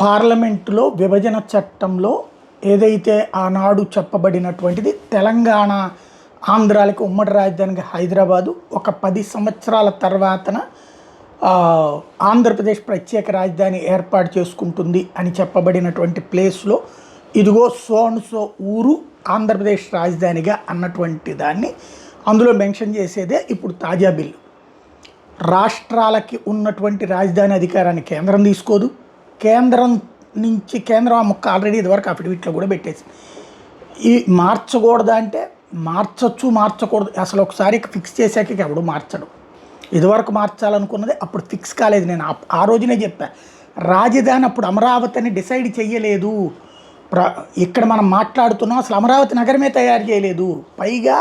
పార్లమెంటులో విభజన చట్టంలో ఏదైతే ఆనాడు చెప్పబడినటువంటిది తెలంగాణ ఆంధ్రాలకు ఉమ్మడి రాజధానిగా హైదరాబాదు ఒక 10 సంవత్సరాల తర్వాతన ఆంధ్రప్రదేశ్ ప్రత్యేక రాజధాని ఏర్పాటు చేసుకుంటుంది అని చెప్పబడినటువంటి ప్లేస్లో ఇదిగో సో అండ్ సో ఊరు ఆంధ్రప్రదేశ్ రాజధానిగా అన్నటువంటి దాన్ని అందులో మెన్షన్ చేసేదే ఇప్పుడు తాజా బిల్లు. రాష్ట్రాలకి ఉన్నటువంటి రాజధాని అధికారాన్ని కేంద్రం తీసుకోదు. కేంద్రం నుంచి కేంద్రం ఆ ముక్క ఆల్రెడీ ఇదివరకు అఫిడవిట్లో కూడా పెట్టేసి ఈ మార్చకూడదా అంటే మార్చచ్చు, మార్చకూడదు. అసలు ఒకసారి ఫిక్స్ చేశాక ఎవడు మార్చడు. ఇదివరకు మార్చాలనుకున్నది అప్పుడు ఫిక్స్ కాలేదు. నేను ఆ రోజునే చెప్పాను, రాజధాని అప్పుడు అమరావతిని డిసైడ్ చేయలేదు. ఇక్కడ మనం మాట్లాడుతున్నాం అసలు అమరావతి నగరమే తయారు చేయలేదు. పైగా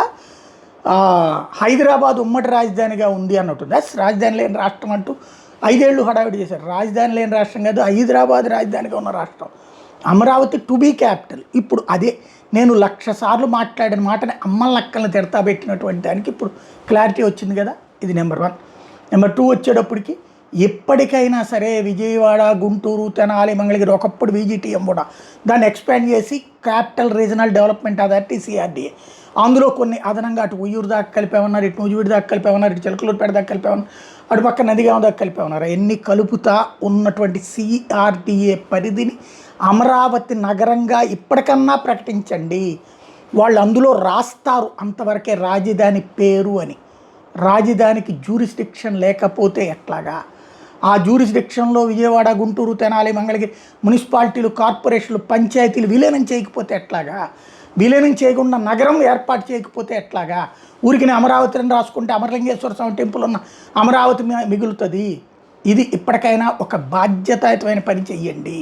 హైదరాబాద్ ఉమ్మడి రాజధానిగా ఉంది అన్నట్టు. రాజధాని లేని రాష్ట్రం అంటూ 5 ఏళ్ళు హడావిడి చేశారు. రాజధాని లేని రాష్ట్రం కాదు, హైదరాబాద్ రాజధానిగా ఉన్న రాష్ట్రం. Amaravati to be capital. ఇప్పుడు అదే నేను 1,00,000 సార్లు మాట్లాడిన మాటని అమ్మలక్కల్ని తిడతా పెట్టినటువంటి దానికి ఇప్పుడు క్లారిటీ వచ్చింది కదా. ఇది నెంబర్ 1. నెంబర్ 2 వచ్చేటప్పటికి ఎప్పటికైనా సరే విజయవాడ, గుంటూరు, తెనాలి, మంగళగిరి ఒకప్పుడు VGTM కూడా దాన్ని ఎక్స్పాండ్ చేసి capital regional development authority CRDA. అందులో కొన్ని అదనంగా అటు ఉయ్యూరు దాకా కలిపామన్నారు, ఇటు నూజివీడు దాకా కలిపామన్నారు, ఇటు చిలకలూరుపేట దాకా కలిపామన్నారు, అటు పక్క నదిగామ దాకా కలిపామన్నారు. ఎన్ని కలుపుతా ఉన్నటువంటి CRDA పరిధిని అమరావతి నగరంగా ఇప్పటికన్నా ప్రకటించండి. వాళ్ళు అందులో రాస్తారు అంతవరకే రాజధాని పేరు అని. రాజధానికి జ్యూరిస్డిక్షన్ లేకపోతే ఎట్లాగా? ఆ జ్యూరిస్డిక్షన్లో విజయవాడ, గుంటూరు, తెనాలి, మంగళగిరి మున్సిపాలిటీలు, కార్పొరేషన్లు, పంచాయతీలు విలీనం చేయకపోతే ఎట్లాగా? విలీనం చేయకుండా నగరం ఏర్పాటు చేయకపోతే ఎట్లాగా? ఊరికి అమరావతిని రాసుకుంటే అమరలింగేశ్వర స్వామి టెంపుల్ ఉన్న అమరావతి మిగులుతుంది. ఇది ఇప్పటికైనా ఒక బాధ్యతాయుతమైన పని చెయ్యండి.